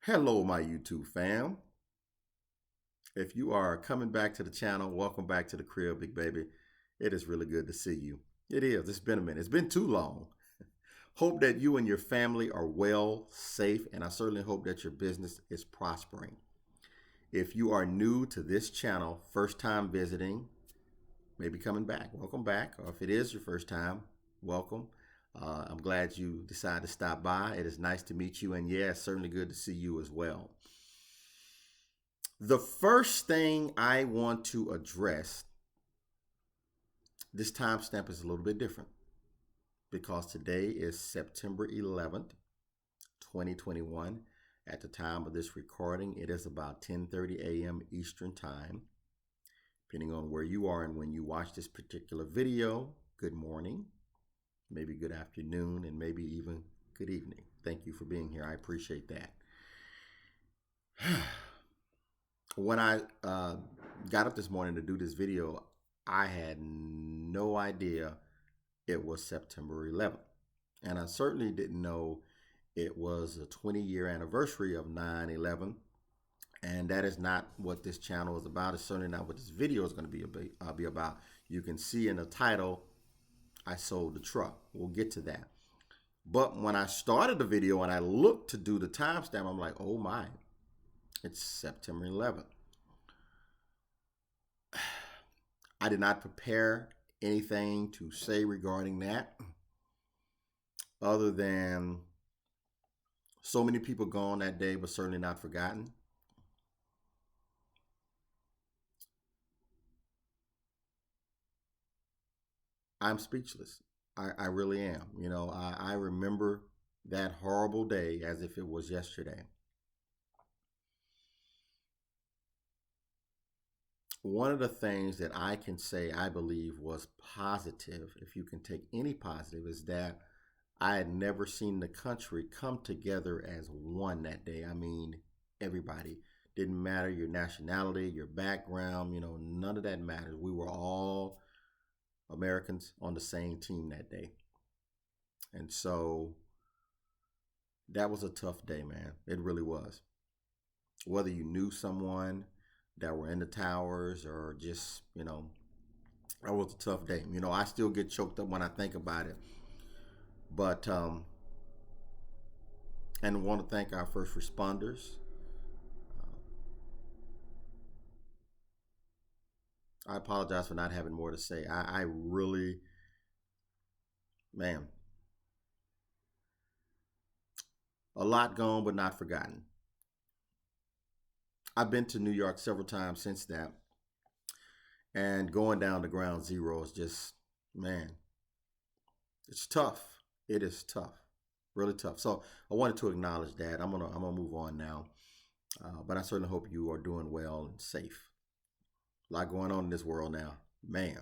Hello, my YouTube fam. If you are coming back to the channel, welcome back to the crib, big baby. It is really good to see you. It is. It's been a minute. It's been too long. Hope that you and your family are well, safe, and I certainly hope that your business is prospering. If you are new to this channel, first time visiting, maybe coming back, welcome back. Or if it is your first time, welcome. I'm glad you decided to stop by. It is nice to meet you, and yeah, it's certainly good to see you as well. The first thing I want to address, this timestamp is a little bit different because today is September 11th, 2021. At the time of this recording, it is about 10:30 a.m. Eastern Time. Depending on where you are and when you watch this particular video, good morning, maybe good afternoon, and maybe even good evening. Thank you for being here. I appreciate that. When I got up this morning to do this video, I had no idea it was September 11th. And I certainly didn't know it was a 20-year anniversary of 9/11. And that is not what this channel is about. It's certainly not what this video is going to be about. You can see in the title, I sold the truck. We'll get to that. But when I started the video and I looked to do the timestamp, I'm like, oh my, it's September 11th. I did not prepare anything to say regarding that other than so many people gone that day, but certainly not forgotten. I'm speechless. I really am. You know, I remember that horrible day as if it was yesterday. One of the things that I can say I believe was positive, if you can take any positive, is that I had never seen the country come together as one that day. I mean, everybody. Didn't matter your nationality, your background, none of that matters. We were all Americans on the same team that day. And so that was a tough day, man. It really was. Whether you knew someone that were in the towers or just, that was a tough day. I still get choked up when I think about it. But, and want to thank our first responders. I apologize for not having more to say. I really, man, a lot gone, but not forgotten. I've been to New York several times since that. And going down to ground zero is just, man, it's tough. It is tough, really tough. So I wanted to acknowledge that. I'm gonna move on now. But I certainly hope you are doing well and safe. A lot going on in this world now, man.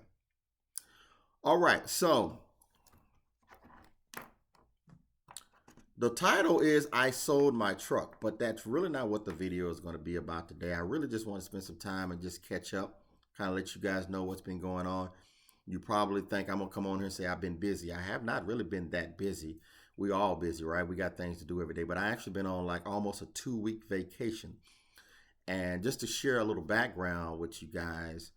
All right, so the title is I Sold My Truck, but that's really not what the video is going to be about today. I really just want to spend some time and just catch up, kind of let you guys know what's been going on. You probably think I'm going to come on here and say I've been busy. I have not really been that busy. We all busy, right? We got things to do every day, but I actually been on like almost a 2-week vacation. And just to share a little background with you guys,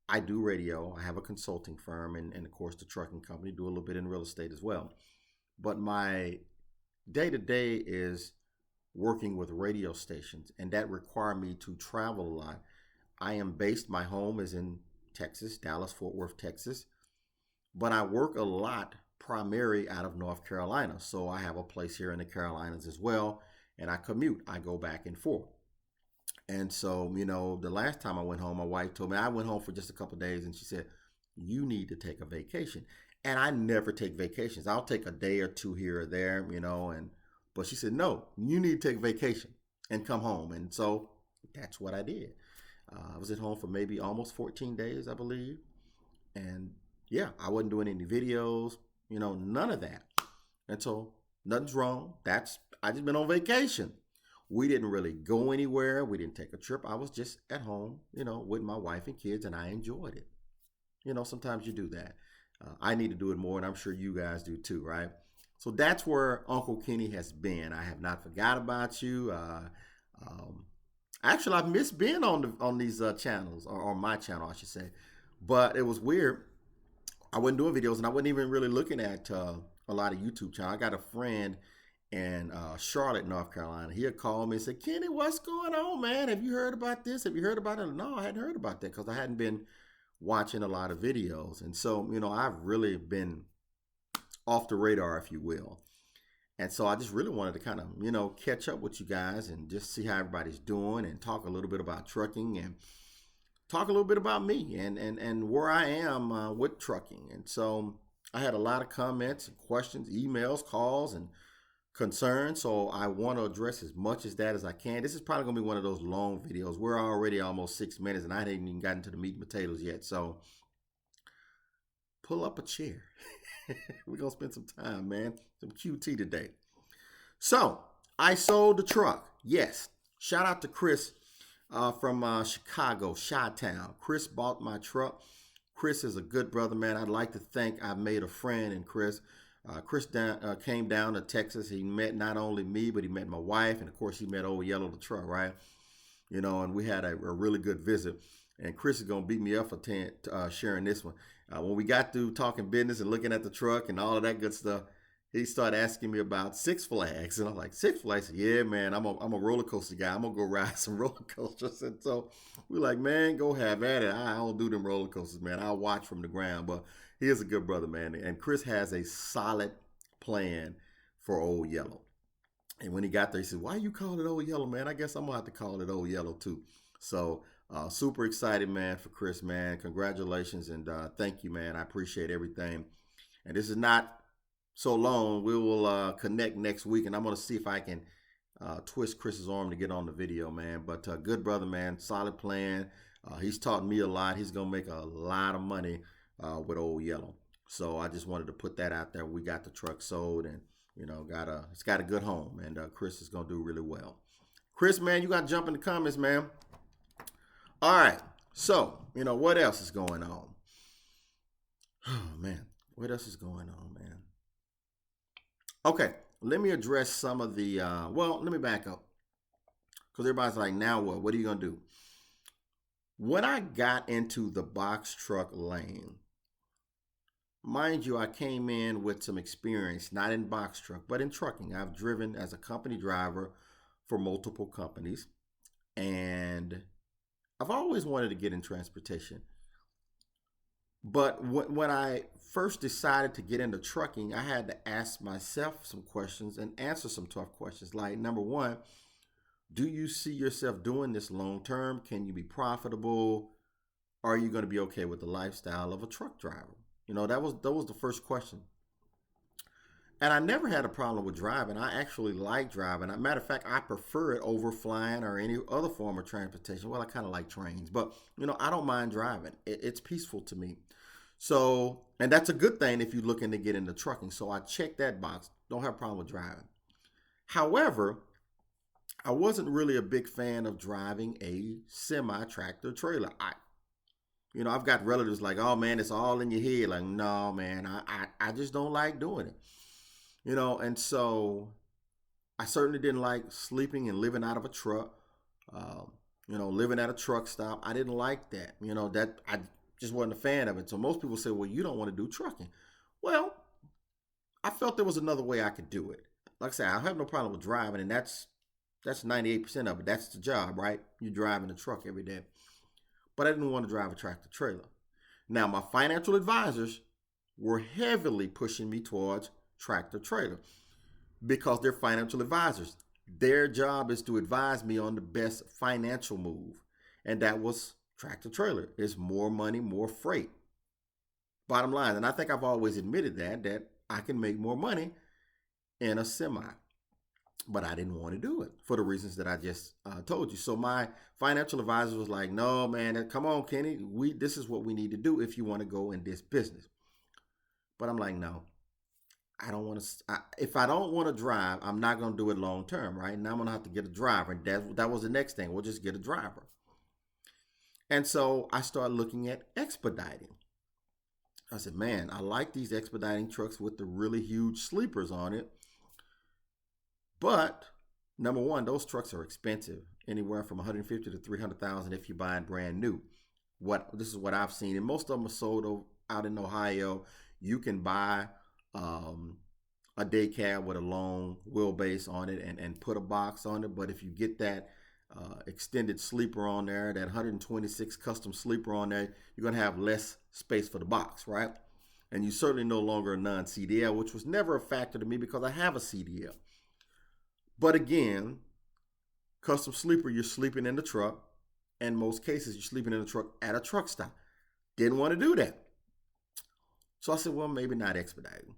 I do radio. I have a consulting firm and of course the trucking company, do a little bit in real estate as well. But my day-to-day is working with radio stations, and that require me to travel a lot. I am based, my home is in Texas, Dallas, Fort Worth, Texas, but I work a lot primarily out of North Carolina. So I have a place here in the Carolinas as well, and I commute. I go back and forth. And so, the last time I went home, my wife told me I went home for just a couple of days, and she said, you need to take a vacation. And I never take vacations. I'll take a day or two here or there, but she said, no, you need to take a vacation and come home. And so that's what I did. I was at home for maybe almost 14 days, I believe. And yeah, I wasn't doing any videos, none of that. And so nothing's wrong. I just been on vacation. We didn't really go anywhere. We didn't take a trip. I was just at home, with my wife and kids, and I enjoyed it. Sometimes you do that. I need to do it more, and I'm sure you guys do too, right? So that's where Uncle Kenny has been. I have not forgot about you. Um, Actually, I've missed being on these channels, or on my channel, I should say. But it was weird. I wasn't doing videos, and I wasn't even really looking at a lot of YouTube channels. I got a friend in Charlotte, North Carolina. He had called me and said, "Kenny, what's going on, man? Have you heard about this? Have you heard about it?" No, I hadn't heard about that because I hadn't been watching a lot of videos. And so, I've really been off the radar, if you will. And so I just really wanted to kind of, catch up with you guys and just see how everybody's doing and talk a little bit about trucking and talk a little bit about me and where I am with trucking. And so I had a lot of comments and questions, emails, calls, and concerns. So I want to address as much as that as I can. This is probably going to be one of those long videos. We're already almost 6 minutes and I hadn't even gotten to the meat and potatoes yet. So pull up a chair. We're going to spend some time, man. Some QT today. So I sold the truck. Yes. Shout out to Chris from Chicago, Chi-Town. Chris bought my truck. Chris is a good brother, man. I'd like to think I made a friend in Chris. Chris came down to Texas. He met not only me, but he met my wife. And, of course, he met Old Yellow the truck, right? And we had a really good visit. And Chris is going to beat me up for sharing this one. When we got through talking business and looking at the truck and all of that good stuff, he started asking me about Six Flags. And I'm like, Six Flags? Yeah, man, I'm a roller coaster guy. I'm going to go ride some roller coasters. And so we're like, man, go have at it. I don't do them roller coasters, man. I'll watch from the ground. But he is a good brother, man. And Chris has a solid plan for Old Yellow. And when he got there, he said, why you call it Old Yellow, man? I guess I'm going to have to call it Old Yellow, too. So super excited, man, for Chris, man. Congratulations, and thank you, man. I appreciate everything. And this is not so long. We will connect next week, and I'm going to see if I can twist Chris's arm to get on the video, man. But good brother, man. Solid plan. He's taught me a lot. He's going to make a lot of money with Old Yellow. So I just wanted to put that out there. We got the truck sold, and it's got a good home, and Chris is going to do really well. Chris, man, you got to jump in the comments, man. All right. So, what else is going on? Oh, man. What else is going on, man? Okay. Let me address some of the, let me back up. Because everybody's like, now what? What are you going to do? When I got into the box truck lane, mind you, I came in with some experience, not in box truck, but in trucking. I've driven as a company driver for multiple companies. And I've always wanted to get in transportation. But when I first decided to get into trucking, I had to ask myself some questions and answer some tough questions. Like, number one, do you see yourself doing this long term? Can you be profitable? Are you going to be okay with the lifestyle of a truck driver? That was the first question. And I never had a problem with driving. I actually like driving. As a matter of fact, I prefer it over flying or any other form of transportation. Well, I kind of like trains, but I don't mind driving. It's peaceful to me. So, and that's a good thing if you're looking to get into trucking. So I checked that box. Don't have a problem with driving. However, I wasn't really a big fan of driving a semi-tractor trailer. I've got relatives like, oh man, it's all in your head. Like, no, man, I just don't like doing it. And so I certainly didn't like sleeping and living out of a truck, living at a truck stop. I didn't like that, that I just wasn't a fan of it. So most people say, well, you don't want to do trucking. Well, I felt there was another way I could do it. Like I said, I have no problem with driving, and that's 98% of it. That's the job, right? You're driving a truck every day. But I didn't want to drive a tractor trailer. Now, my financial advisors were heavily pushing me towards tractor trailer because they're financial advisors. Their job is to advise me on the best financial move. And that was tractor trailer. It's more money, more freight. Bottom line. And I think I've always admitted that I can make more money in a semi. But I didn't want to do it for the reasons that I just told you. So my financial advisor was like, no, man, come on, Kenny. This is what we need to do if you want to go in this business. But I'm like, no. I don't want to. If I don't want to drive, I'm not going to do it long term, right? Now I'm going to have to get a driver. And that was the next thing. We'll just get a driver. And so I started looking at expediting. I said, man, I like these expediting trucks with the really huge sleepers on it. But number one, those trucks are expensive, anywhere from 150 to 300,000 if you buy it brand new. What this is what I've seen, and most of them are sold out in Ohio. You can buy um, a day cab with a long wheelbase on it and put a box on it. But if you get that extended sleeper on there, that 126 custom sleeper on there, you're going to have less space for the box, right? And you certainly no longer a non-CDL, which was never a factor to me because I have a CDL. But again, custom sleeper, you're sleeping in the truck. In most cases, you're sleeping in the truck at a truck stop. Didn't want to do that. So I said, well, maybe not expediting.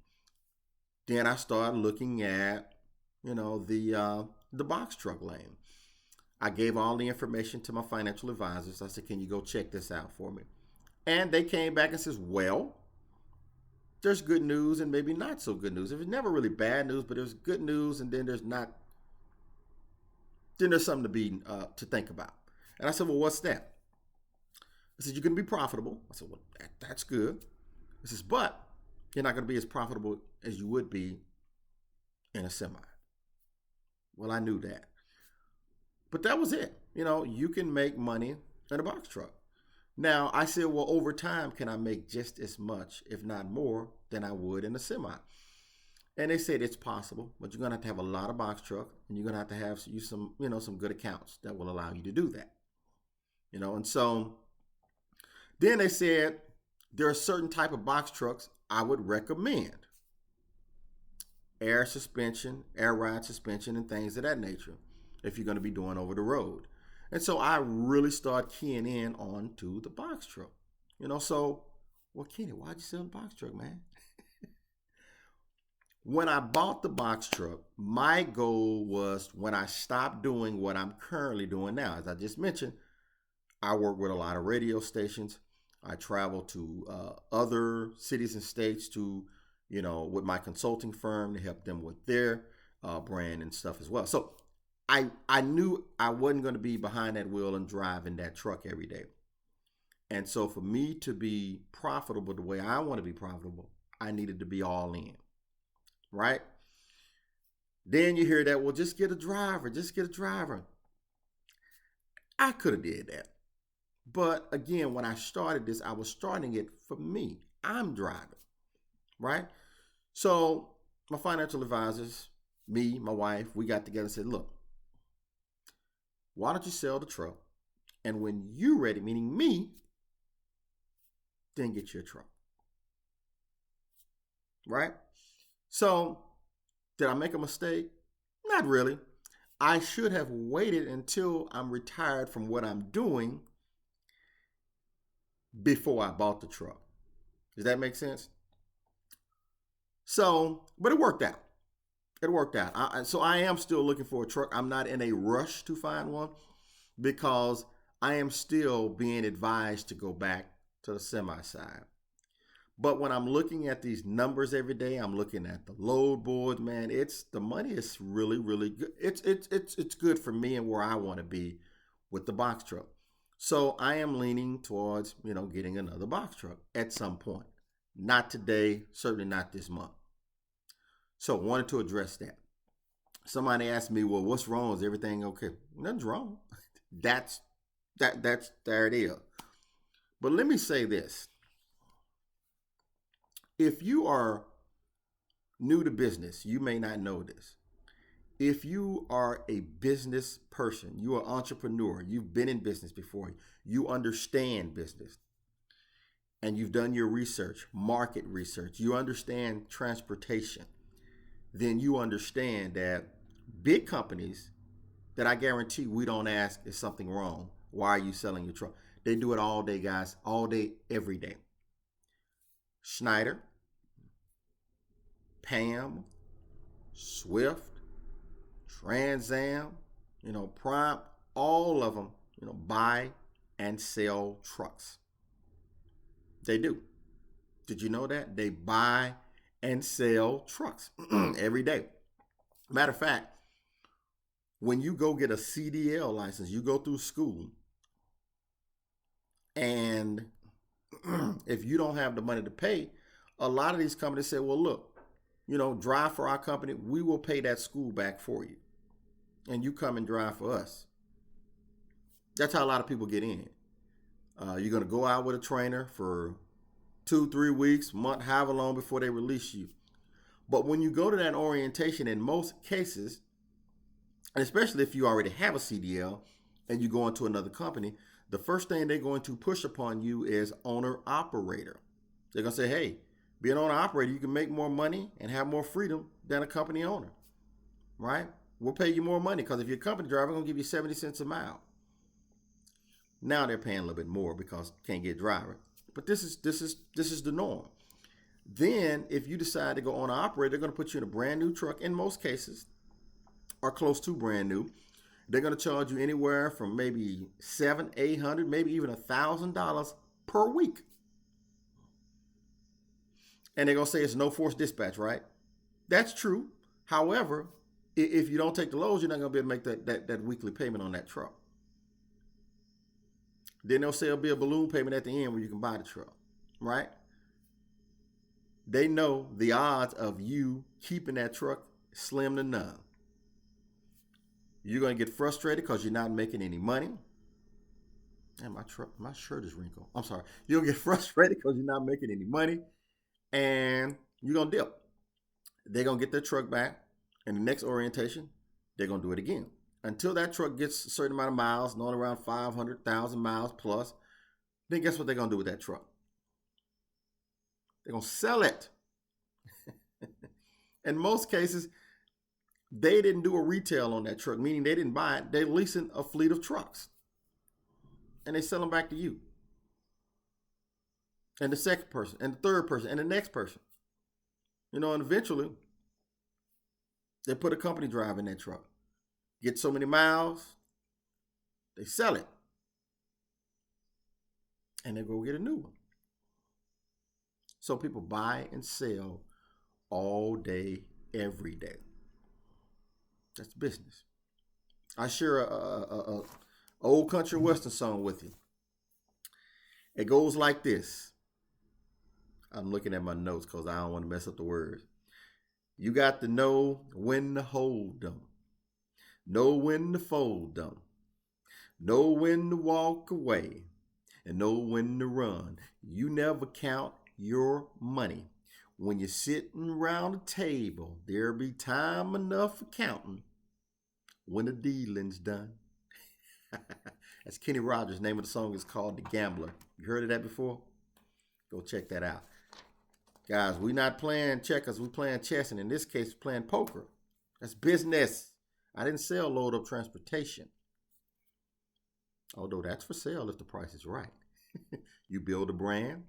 Then I started looking at, the box truck lane. I gave all the information to my financial advisors. I said, can you go check this out for me? And they came back and says, well, there's good news and maybe not so good news. It was never really bad news, but there's good news, and then there's something to think about. And I said, well, what's that? I said, you're going to be profitable. I said, well, that's good. He says, but you're not going to be as profitable as you would be in a semi. Well, I knew that. But that was it. You can make money in a box truck. Now, I said, well, over time, can I make just as much, if not more, than I would in a semi? And they said it's possible, but you're going to have a lot of box truck, and you're going to have some good accounts that will allow you to do that. And so then they said there are certain type of box trucks I would recommend. Air suspension, air ride suspension, and things of that nature if you're going to be doing over the road. And so I really start keying in on to the box truck. So, well, Kenny, why'd you sell the box truck, man? When I bought the box truck, my goal was when I stopped doing what I'm currently doing now. As I just mentioned, I work with a lot of radio stations. I travel to other cities and states with my consulting firm to help them with their brand and stuff as well. So I knew I wasn't going to be behind that wheel and driving that truck every day. And so for me to be profitable the way I want to be profitable, I needed to be all in, right? Then you hear that, well, just get a driver. I could have did that. But again, when I started this, I was starting it for me. I'm driving, right? So my financial advisors, me, my wife, we got together and said, look, why don't you sell the truck? And when you're ready, meaning me, then get your truck. Right? So did I make a mistake? Not really. I should have waited until I'm retired from what I'm doing before I bought the truck. Does that make sense? So, but it worked out. So I am still looking for a truck. I'm not in a rush to find one because I am still being advised to go back to the semi side. But when I'm looking at these numbers every day, I'm looking at the load board, man, the money is really, really good. It's good for me and where I want to be with the box truck. So I am leaning towards, getting another box truck at some point. Not today, certainly not this month. So wanted to address that. Somebody asked me, well, what's wrong? Is everything okay? Nothing's wrong. That's there it is. But let me say this. If you are new to business, you may not know this. If you are a business person, you are an entrepreneur, you've been in business before, you understand business, and you've done your research, market research, you understand transportation, then you understand that big companies that I guarantee we don't ask, is something wrong? Why are you selling your truck? They do it all day, guys, all day, every day. Schneider, Pam, Swift, Trans Am, Prime, all of them, buy and sell trucks. They do. Did you know that? They buy and sell trucks every day. Matter of fact, when you go get a CDL license, you go through school and if you don't have the money to pay, a lot of these companies say, well, look, drive for our company. We will pay that school back for you. And you come and drive for us. That's how a lot of people get in. You're going to go out with a trainer for 2-3 weeks, month, however long before they release you. But when you go to that orientation, in most cases, and especially if you already have a CDL and you go into another company, the first thing they're going to push upon you is owner operator. They're going to say, hey, being an owner operator, you can make more money and have more freedom than a company owner, right? We'll pay you more money because if you're a company driver, we're going to give you 70 cents a mile. Now they're paying a little bit more because can't get driver. But this is the norm. Then if you decide to go owner operator, they're going to put you in a brand new truck in most cases, or close to brand new. They're going to charge you anywhere from maybe $700, $800, maybe even $1,000 per week. And they're going to say it's no forced dispatch, right? That's true. However, if you don't take the loads, you're not going to be able to make that weekly payment on that truck. Then they'll say there'll be a balloon payment at the end where you can buy the truck, right? They know the odds of you keeping that truck slim to none. You're going to get frustrated because you're not making any money. And my shirt is wrinkled. I'm sorry. You'll get frustrated because you're not making any money. And you're going to dip. They're going to get their truck back. And the next orientation, they're going to do it again. Until that truck gets a certain amount of miles, knowing around 500,000 miles plus, then guess what they're going to do with that truck? They're going to sell it. In most cases, they didn't do a retail on that truck, meaning they didn't buy it. They're leasing a fleet of trucks. And they sell them back to you. And the second person, and the third person, and the next person. And eventually, they put a company driver in that truck. Get so many miles, they sell it. And they go get a new one. So people buy and sell all day, every day. That's business. I share a old country western song with you. It goes like this. I'm looking at my notes because I don't want to mess up the words. You got to know when to hold them. Know when to fold them. Know when to walk away. And know when to run. You never count your money. When you're sitting around a table, there'll be time enough for counting when the dealing's done. That's Kenny Rogers. The name of the song is called The Gambler. You heard of that before? Go check that out. Guys, we're not playing checkers. We're playing chess. And in this case, we're playing poker. That's business. I didn't sell load up transportation. Although that's for sale if the price is right. You build a brand,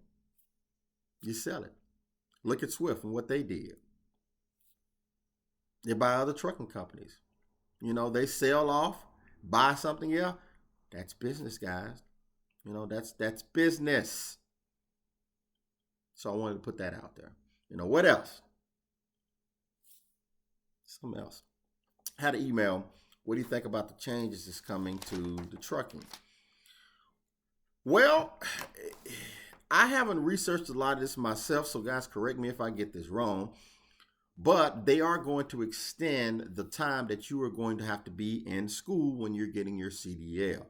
you sell it. Look at Swift and what they did. They buy other trucking companies. They sell off, buy something else. That's business, guys. That's business. So I wanted to put that out there. What else? Something else. I had an email. What do you think about the changes that's coming to the trucking? Well, I haven't researched a lot of this myself, so guys, correct me if I get this wrong. But they are going to extend the time that you are going to have to be in school when you're getting your CDL.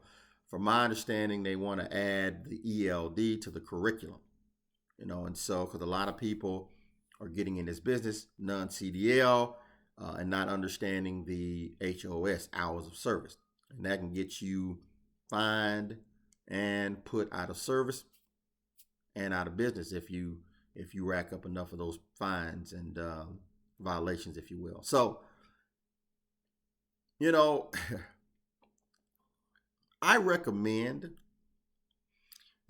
From my understanding, they want to add the ELD to the curriculum. And so because a lot of people are getting in this business, non-CDL, and not understanding the HOS, hours of service. And that can get you fined and put out of service and out of business if you rack up enough of those fines and violations, if you will. So, I recommend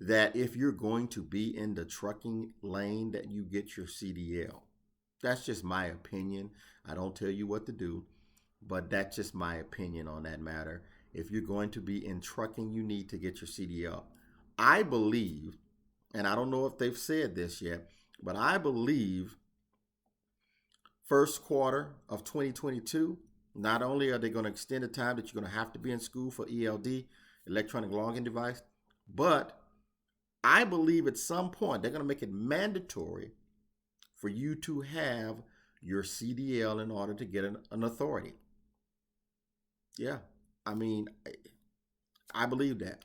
that if you're going to be in the trucking lane, that you get your CDL. That's just my opinion. I don't tell you what to do, but that's just my opinion on that matter. If you're going to be in trucking, you need to get your CDL. I believe, and I don't know if they've said this yet, but I believe first quarter of 2022, not only are they going to extend the time that you're going to have to be in school for ELD, electronic logging device, but I believe at some point they're going to make it mandatory for you to have your CDL in order to get an authority. Yeah, I mean, I believe that.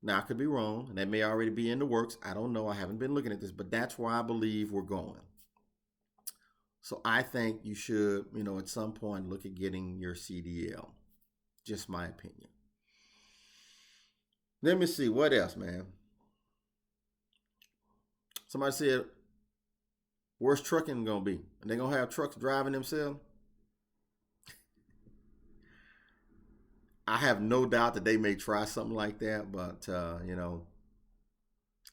Now, I could be wrong, and that may already be in the works. I don't know. I haven't been looking at this, but that's where I believe we're going. So I think you should, at some point look at getting your CDL. Just my opinion. Let me see. What else, man? Somebody said, where's trucking going to be? And they're going to have trucks driving themselves? I have no doubt that they may try something like that, but, it's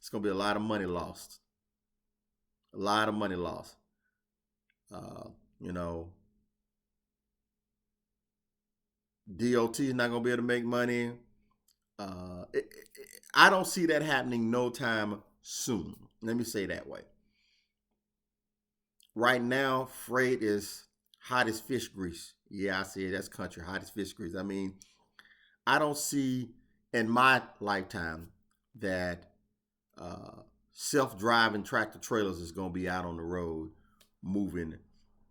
going to be a lot of money lost. A lot of money lost. You know, DOT is not going to be able to make money. I don't see that happening no time soon. Let me say that way. Right now, freight is hot as fish grease. Yeah, I see it. That's country, hot as fish grease. I mean, I don't see in my lifetime that self-driving tractor trailers is going to be out on the road moving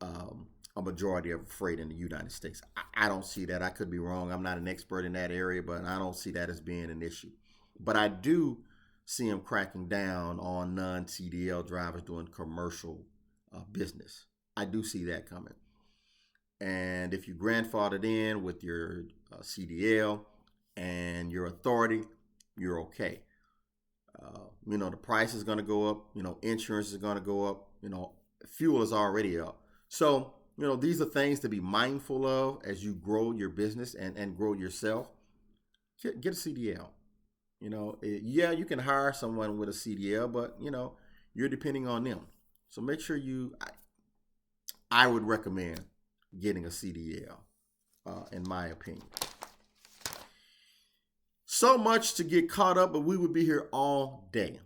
a majority of freight in the United States. I don't see that. I could be wrong. I'm not an expert in that area, but I don't see that as being an issue. But I do see them cracking down on non-CDL drivers doing commercial business. I do see that coming. And if you grandfathered in with your CDL and your authority, you're okay. The price is going to go up. Insurance is going to go up. Fuel is already up. So, these are things to be mindful of as you grow your business and grow yourself. Get a CDL. Yeah, you can hire someone with a CDL, but, you're depending on them. So make sure I would recommend getting a CDL, in my opinion. So much to get caught up, but we would be here all day.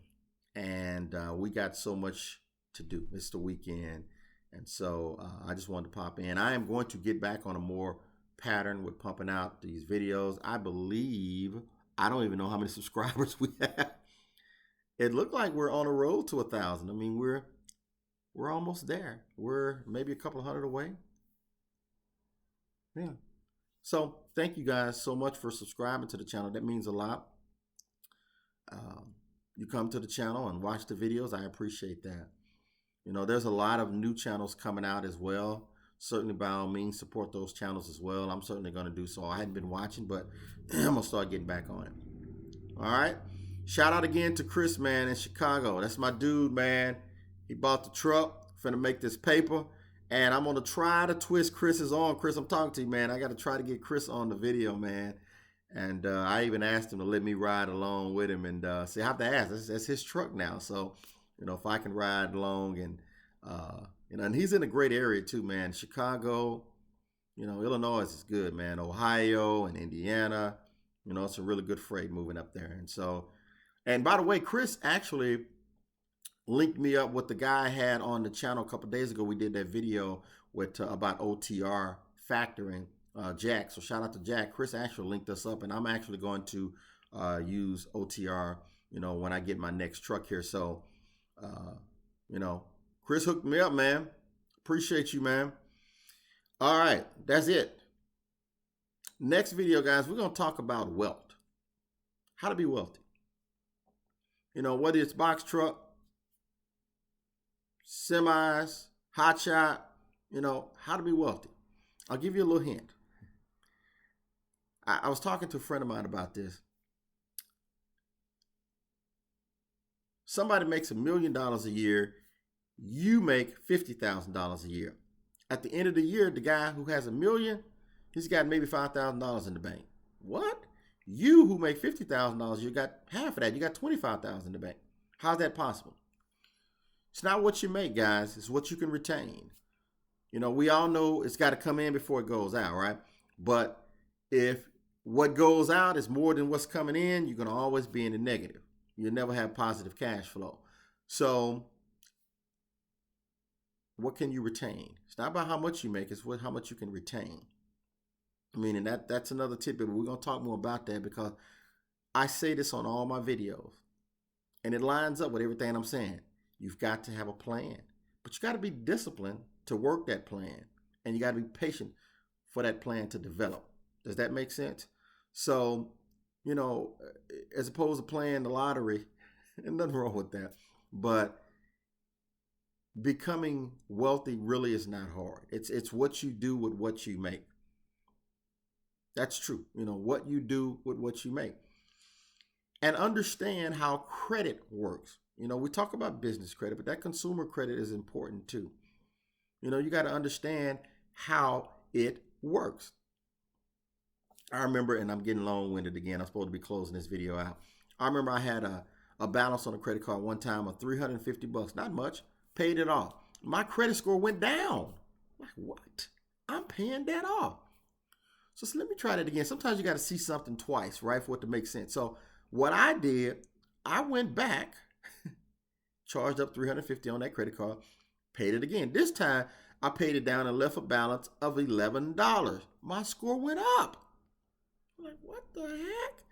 And we got so much to do. It's the weekend. And so I just wanted to pop in. I am going to get back on a more pattern with pumping out these videos. I believe, I don't even know how many subscribers we have. It looked like we're on a road to 1,000. I mean, we're almost there. We're maybe a couple hundred away. Yeah. So thank you guys so much for subscribing to the channel. That means a lot. You come to the channel and watch the videos. I appreciate that. There's a lot of new channels coming out as well. Certainly, by all means, support those channels as well. I'm certainly going to do so. I hadn't been watching, but I'm going to start getting back on it. All right. Shout out again to Chris, man, in Chicago. That's my dude, man. He bought the truck. Finna make this paper. And I'm going to try to twist Chris's arm. Chris, I'm talking to you, man. I got to try to get Chris on the video, man. And I even asked him to let me ride along with him. And see, I have to ask. That's his truck now. So, if I can ride along and, and he's in a great area too, man. Chicago, Illinois is good, man. Ohio and Indiana, it's a really good freight moving up there. And so, and by the way, Chris actually linked me up with the guy I had on the channel a couple of days ago. We did that video with about OTR factoring, Jack. So shout out to Jack. Chris actually linked us up, and I'm actually going to use OTR, when I get my next truck here. So, Chris hooked me up, man. Appreciate you, man. All right, that's it. Next video, guys, we're going to talk about wealth. How to be wealthy. Whether it's box truck, semis, hot shot, how to be wealthy. I'll give you a little hint. I was talking to a friend of mine about this. Somebody makes $1 million a year. You make $50,000 a year. At the end of the year, the guy who has $1 million, he's got maybe $5,000 in the bank. What? You who make $50,000, you got half of that. You got $25,000 in the bank. How's that possible? It's not what you make, guys. It's what you can retain. We all know it's got to come in before it goes out, right? But if what goes out is more than what's coming in, you're going to always be in the negative. You'll never have positive cash flow. So what can you retain? It's not about how much you make. It's how much you can retain. I mean, and that's another tip, but we're going to talk more about that because I say this on all my videos, and it lines up with everything I'm saying. You've got to have a plan, but you got to be disciplined to work that plan, and you got to be patient for that plan to develop. Does that make sense? So, you know, as opposed to playing the lottery, and nothing wrong with that, but becoming wealthy really is not hard. It's what you do with what you make. That's true. You know, what you do with what you make. And understand how credit works. You know, we talk about business credit, but that consumer credit is important too. You know, you got to understand how it works. I remember, and I'm getting long-winded again. I'm supposed to be closing this video out. I remember I had a balance on a credit card one time of $350. Not much. Paid it off. My credit score went down. Like, what? I'm paying that off. So let me try that again. Sometimes you got to see something twice, right, for it to make sense. So what I did, I went back, charged up $350 on that credit card, paid it again. This time, I paid it down and left a balance of $11. My score went up. I'm like, what the heck?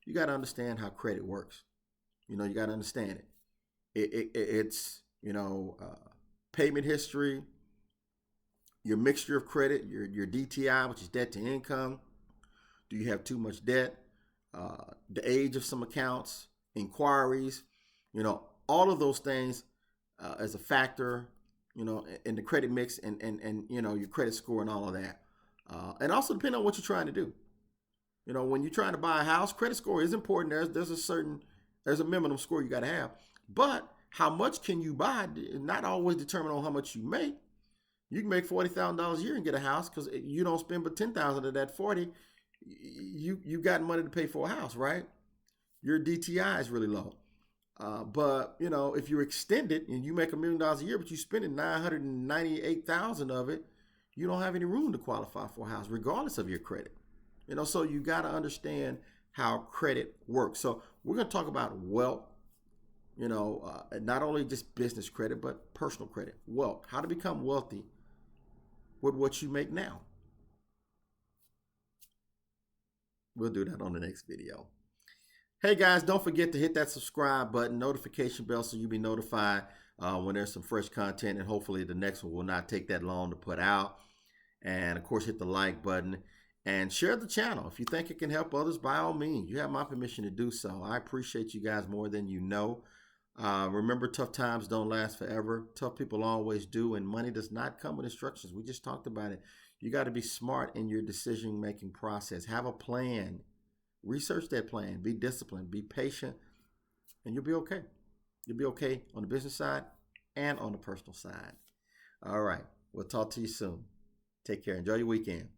You got to understand how credit works. You know, you got to understand it. It's, you know, payment history, your mixture of credit, your DTI, which is debt to income. Do you have too much debt? The age of some accounts, inquiries, you know, all of those things as a factor, you know, in the credit mix and you know, your credit score and all of that. And also depending on what you're trying to do. You know, when you're trying to buy a house, credit score is important. There's a minimum score you got to have. But how much can you buy is not always determined on how much you make. You can make $40,000 a year and get a house because you don't spend but $10,000 of that 40. You got money to pay for a house, right? Your DTI is really low. But you know, if you're extended and you make $1 million a year, but you spending $998,000 of it, you don't have any room to qualify for a house, regardless of your credit. You know, so you got to understand how credit works. So we're going to talk about wealth. You know, not only just business credit, but personal credit, wealth. How to become wealthy with what you make now. We'll do that on the next video. Hey guys, don't forget to hit that subscribe button, notification bell, so you'll be notified when there's some fresh content, and hopefully the next one will not take that long to put out. And of course, hit the like button and share the channel. If you think it can help others, by all means, you have my permission to do so. I appreciate you guys more than you know. Remember, tough times don't last forever. Tough people always do, and money does not come with instructions. We just talked about it. You got to be smart in your decision-making process. Have a plan. Research that plan. Be disciplined. Be patient, and you'll be okay. You'll be okay on the business side and on the personal side. All right. We'll talk to you soon. Take care. Enjoy your weekend.